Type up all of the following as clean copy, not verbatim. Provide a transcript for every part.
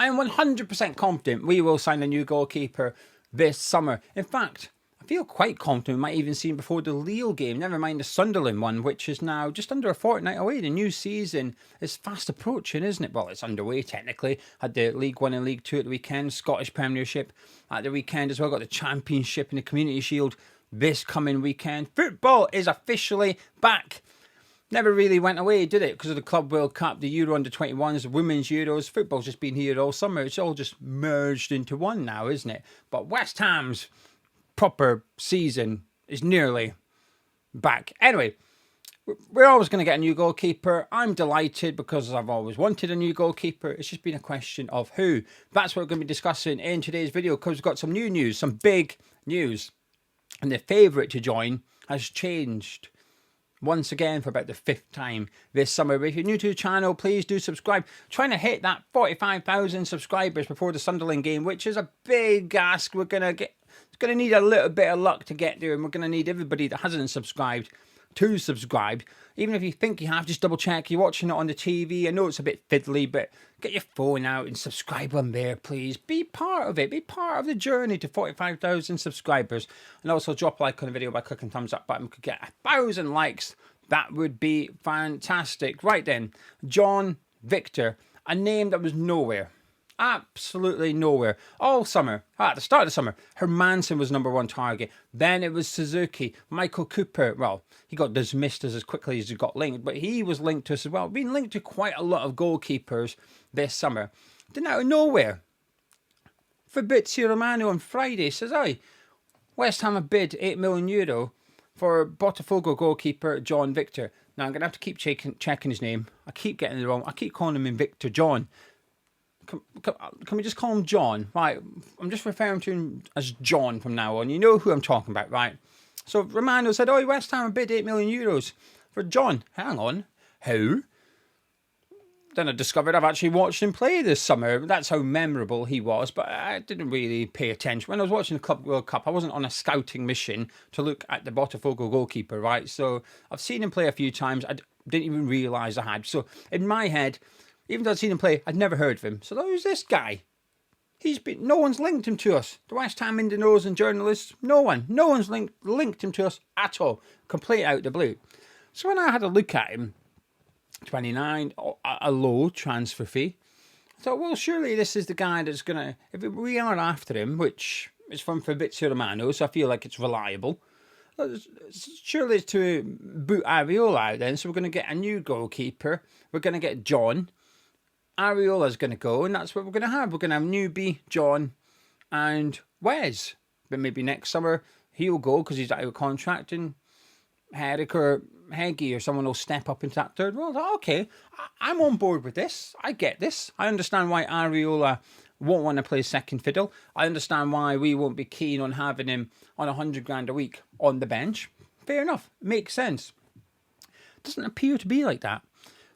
I am 100% confident we will sign a new goalkeeper this summer. In fact, I feel quite confident we might even see him before the Lille game, never mind the Sunderland one, which is now just under a fortnight away. The new season is fast approaching, isn't it? Well, it's underway technically. Had the League 1 and League 2 at the weekend, Scottish Premiership at the weekend as well. Got the Championship and the Community Shield this coming weekend. Football is officially back. Never really went away, did it? Because of the Club World Cup, the Euro Under-21s, the Women's Euros. Football's just been here all summer. It's all just merged into one now, isn't it? But West Ham's proper season is nearly back. Anyway, we're always going to get a new goalkeeper. I'm delighted because I've always wanted a new goalkeeper. It's just been a question of who. That's what we're going to be discussing in today's video, because we've got some new news, some big news. And the favourite to join has changed once again for about the 5th time this summer. But if you're new to the channel, please do subscribe. Trying to hit that 45,000 subscribers before the Sunderland game, which is a big ask. We're going to need a little bit of luck to get there, and we're going to need everybody that hasn't subscribed to subscribe. Even if you think you have, just double check you're watching it on the TV. I know it's a bit fiddly, but get your phone out and subscribe on there, please. Be part of it. Be part of the journey to 45,000 subscribers. And also drop a like on the video by clicking thumbs up button. We could get 1,000 likes. That would be fantastic. Right then, John Viktor, a name that was nowhere. Absolutely nowhere. All summer, at the start of the summer, Hermansen was #1 target. Then it was Suzuki. Michael Cooper, well, he got dismissed as quickly as he got linked, but he was linked to us as well. Been linked to quite a lot of goalkeepers this summer. Then out of nowhere, Fabrizio Romano on Friday says, "Aye, West Ham have bid €8 million for Botafogo goalkeeper John Viktor." Now I'm going to have to keep checking his name. I keep getting it wrong. I keep calling him Victor John. Can we just call him John? Right, I'm just referring to him as John from now on. You know who I'm talking about, right? So Romano said, "Oh, West Ham bid €8 million for John." Hang on, how? Then I discovered I've actually watched him play this summer. That's how memorable he was, but I didn't really pay attention. When I was watching the Club World Cup, I wasn't on a scouting mission to look at the Botafogo goalkeeper, right? So I've seen him play a few times. I didn't even realise I had. So in my head, even though I'd seen him play, I'd never heard of him. So who's this guy? No one's linked him to us. The West Ham Indoors and journalists, no one's linked him to us at all. Complete out the blue. So when I had a look at him, 29, a low transfer fee, I thought, well, surely this is the guy that's going to, if we are after him, which is from Fabrizio Romano, so I feel like it's reliable, surely it's to boot Areola out then. So we're going to get a new goalkeeper. We're going to get John. Areola's going to go, and that's what we're going to have. We're going to have newbie, John, and Wes. But maybe next summer he'll go because he's out of contract, and Herrick or Heggie or someone will step up into that third role. Okay, I'm on board with this. I get this. I understand why Areola won't want to play second fiddle. I understand why we won't be keen on having him on 100 grand a week on the bench. Fair enough. Makes sense. Doesn't appear to be like that.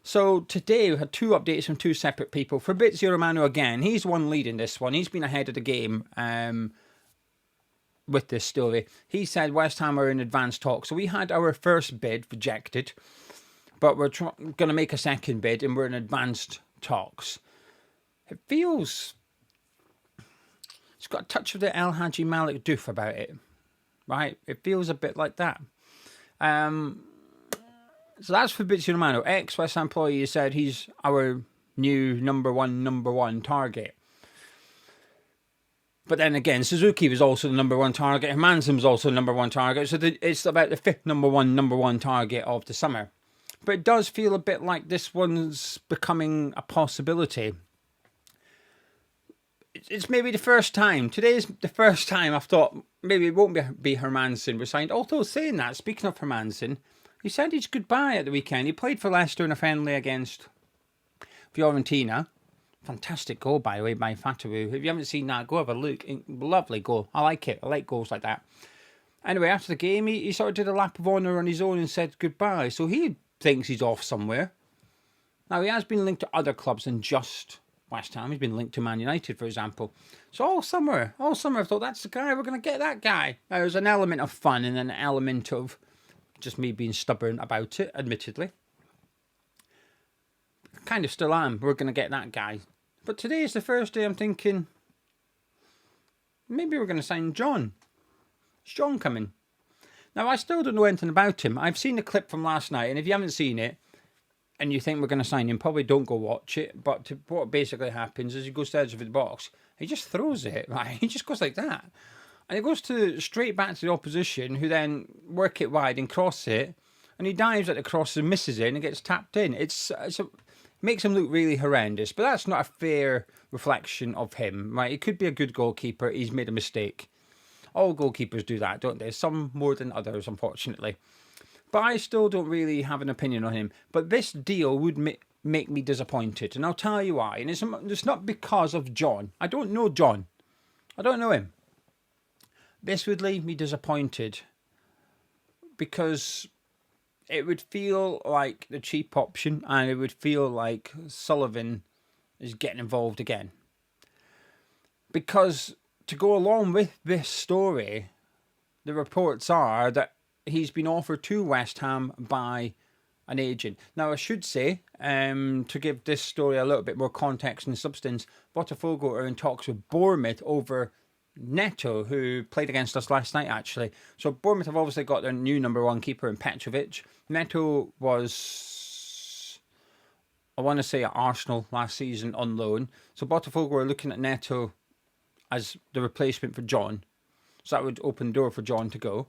So today we had 2 updates from 2 separate people. Fabrizio Romano again, he's the one leading this one. He's been ahead of the game with this story. He said West Ham are in advanced talks. So we had our first bid rejected, but we're going to make a second bid and we're in advanced talks. It feels, it's got a touch of the El Hadji Malik doof about it, right? It feels a bit like that. So that's Fabrizio Romano, ExWHUEmployee, said he's our new number one target. But then again, Suzuki was also the #1 target. Hermansen was also the #1 target. So it's about the 5th number one target of the summer. But it does feel a bit like this one's becoming a possibility. It's maybe the first time. Today's the first time I've thought maybe it won't be Hermansen resigned. Although saying that, speaking of Hermansen, he said he's goodbye at the weekend. He played for Leicester in a friendly against Fiorentina. Fantastic goal, by the way, by Fatawu. If you haven't seen that, go have a look. Lovely goal. I like it. I like goals like that. Anyway, after the game, he sort of did a lap of honour on his own and said goodbye. So he thinks he's off somewhere. Now, he has been linked to other clubs than just West Ham. He's been linked to Man United, for example. So all summer I thought, that's the guy. We're going to get that guy. Now, there's an element of fun and an element of just me being stubborn about it, admittedly. Kind of still am. We're going to get that guy. But today is the first day I'm thinking, maybe we're going to sign John. Is John coming? Now, I still don't know anything about him. I've seen the clip from last night, and if you haven't seen it, and you think we're going to sign him, probably don't go watch it. But what basically happens is he goes to the edge of the box, he just throws it, right? He just goes like that. And it goes straight back to the opposition, who then work it wide and cross it, and he dives at the cross and misses it, and it gets tapped in. It makes him look really horrendous, but that's not a fair reflection of him, right? He could be a good goalkeeper. He's made a mistake. All goalkeepers do that, don't they? Some more than others, unfortunately. But I still don't really have an opinion on him. But this deal would make me disappointed, and I'll tell you why. And it's not because of John. I don't know John. I don't know him. This would leave me disappointed because it would feel like the cheap option, and it would feel like Sullivan is getting involved again. Because to go along with this story, the reports are that he's been offered to West Ham by an agent. Now, I should say, to give this story a little bit more context and substance, Botafogo are in talks with Bournemouth over Neto, who played against us last night, actually. So Bournemouth have obviously got their new number one keeper in Petrovic. Neto was, I want to say, at Arsenal last season on loan. So Botafogo are looking at Neto as the replacement for John. So that would open the door for John to go.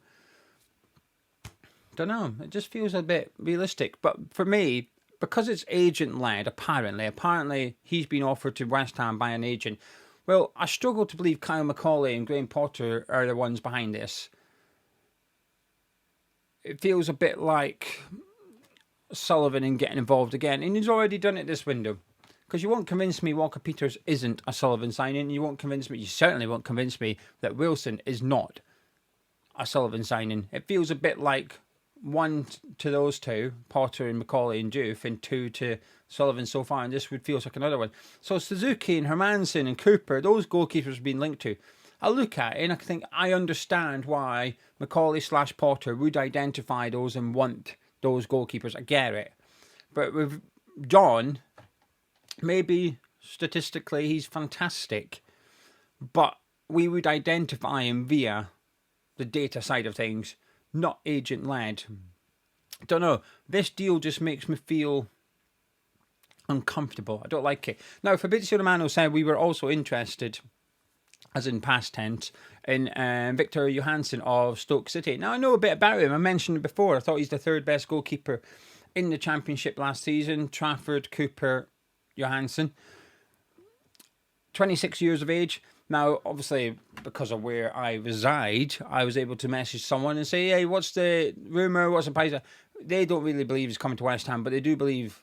Don't know. It just feels a bit realistic. But for me, because it's agent-led, apparently he's been offered to West Ham by an agent. Well, I struggle to believe Kyle McCauley and Graham Potter are the ones behind this. It feels a bit like Sullivan in getting involved again. And he's already done it this window. Because you won't convince me Walker Peters isn't a Sullivan signing. You certainly won't convince me that Wilson is not a Sullivan signing. It feels a bit like 1 to those two, Potter and McCauley and Diouf, and 2 to Sullivan so far, and this would feel like another one. So Suzuki and Hermansen and Cooper, those goalkeepers have been linked to. I look at it and I think I understand why McCauley / Potter would identify those and want those goalkeepers. I get it. But with John, maybe statistically he's fantastic, but we would identify him via the data side of things, not agent-led. Don't know. This deal just makes me feel uncomfortable. I don't like it. Now, Fabrizio Romano said we were also interested, as in past tense, in Viktor Johansson of Stoke City. Now, I know a bit about him. I mentioned it before. I thought he's the third best goalkeeper in the Championship last season. Trafford, Cooper, Johansson. 26 years of age. Now, obviously, because of where I reside, I was able to message someone and say, hey, what's the rumour? What's the price? They don't really believe he's coming to West Ham, but they do believe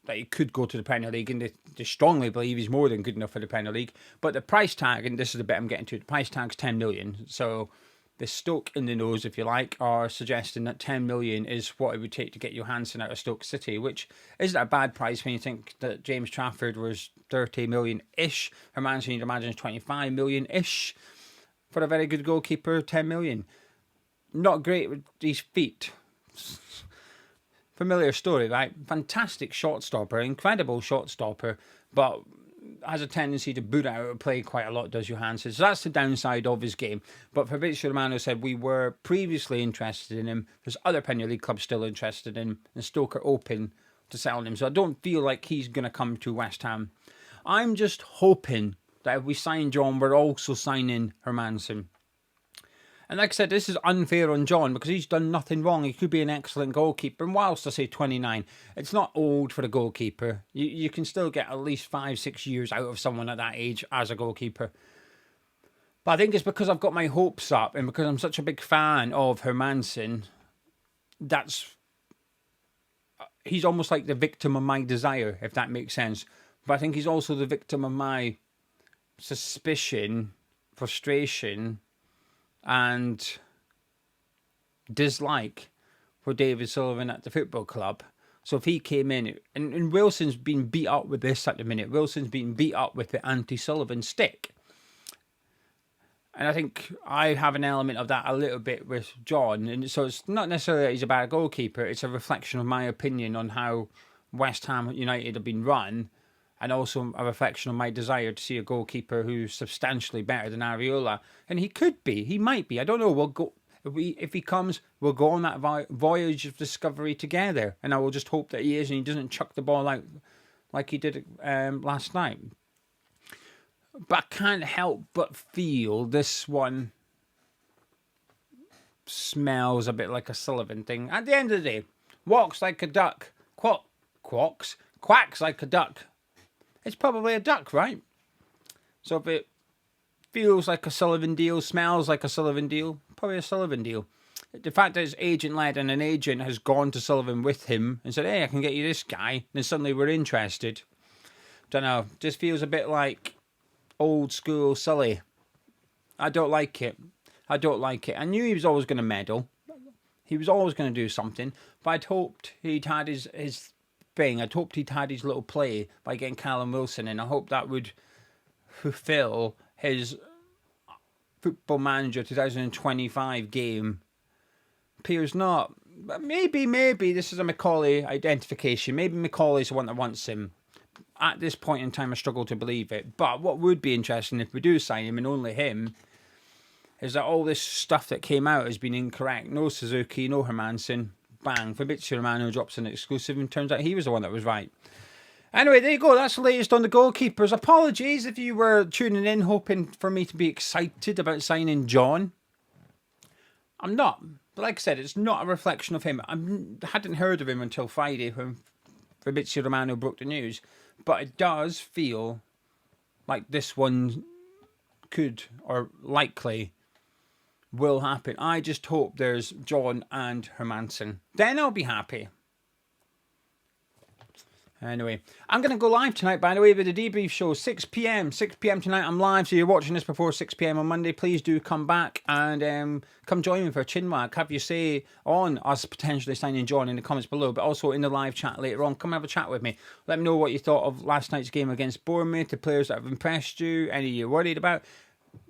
that he could go to the Premier League, and they strongly believe he's more than good enough for the Premier League. But the price tag, and this is the bit I'm getting to, the price tag's 10 million. So the Stoke in the nose, if you like, are suggesting that 10 million is what it would take to get Johansson out of Stoke City, which isn't a bad price when you think that James Trafford was 30 million-ish. Hermansen, you'd imagine, is 25 million-ish. For a very good goalkeeper, 10 million. Not great with these feet. Familiar story, right? Fantastic shot stopper, incredible shot stopper, but has a tendency to boot out of play quite a lot, does Johansson. So that's the downside of his game. But Fabrizio Romano said we were previously interested in him. There's other Premier League clubs still interested in him, and Stoke are open to selling him. So I don't feel like he's going to come to West Ham. I'm just hoping that if we sign John, we're also signing Hermansen. And like I said, this is unfair on John because he's done nothing wrong. He could be an excellent goalkeeper. And whilst I say 29, it's not old for a goalkeeper. You can still get at least 5-6 years out of someone at that age as a goalkeeper. But I think it's because I've got my hopes up and because I'm such a big fan of Hermansen, he's almost like the victim of my desire, if that makes sense. But I think he's also the victim of my suspicion, frustration, and dislike for David Sullivan at the football club. So if he came in, and Wilson's been beat up with this at the minute. Wilson's been beat up with the anti-Sullivan stick. And I think I have an element of that a little bit with John. And so it's not necessarily that he's a bad goalkeeper. It's a reflection of my opinion on how West Ham United have been run. and also a reflection on my desire to see a goalkeeper who's substantially better than Areola. And he could be, he might be. I don't know. We'll go if he comes. We'll go on that voyage of discovery together, and I will just hope that he is and he doesn't chuck the ball out like he did last night. But I can't help but feel this one smells a bit like a Sullivan thing. At the end of the day, walks like a duck, quacks like a duck. It's probably a duck, right? So if it feels like a Sullivan deal, smells like a Sullivan deal, probably a Sullivan deal. The fact that it's agent-led and an agent has gone to Sullivan with him and said, hey, I can get you this guy, then suddenly we're interested. Don't know, just feels a bit like old school Sully. I don't like it. I knew he was always going to meddle. He was always going to do something. But I'd hoped he'd had his thing. I'd hoped he'd had his little play by getting Callum Wilson in. I hope that would fulfill his Football Manager 2025 game. Appears not. But maybe this is a Macaulay identification. Maybe Macaulay's the one that wants him. At this point in time, I struggle to believe it. But what would be interesting if we do sign him, and only him, is that all this stuff that came out has been incorrect. No Suzuki, no Hermansen. Bang. Fabrizio Romano drops an exclusive and turns out he was the one that was right. Anyway, there you go. That's the latest on the goalkeepers. Apologies if you were tuning in hoping for me to be excited about signing John. I'm not. But like I said, it's not a reflection of him. I hadn't heard of him until Friday when Fabrizio Romano broke the news. But it does feel like this one could or likely will happen. I just hope there's John and Hermansen. Then I'll be happy. Anyway, I'm going to go live tonight, by the way, with the debrief show, 6 p.m. 6 p.m. tonight, I'm live, so you're watching this before 6 p.m. on Monday. Please do come back and come join me for a chinwag. Have your say on us potentially signing John in the comments below, but also in the live chat later on. Come have a chat with me. Let me know what you thought of last night's game against Bournemouth, the players that have impressed you, any you're worried about.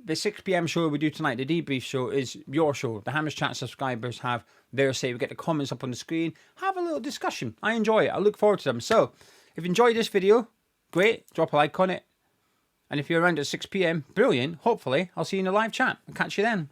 The 6 p.m. show we do tonight, the debrief show, is your show. The Hammers Chat subscribers have their say. We get the comments up on the screen. Have a little discussion. I enjoy it. I look forward to them. So, if you enjoyed this video, great. Drop a like on it. And if you're around at 6 p.m, brilliant. Hopefully, I'll see you in the live chat. I'll catch you then.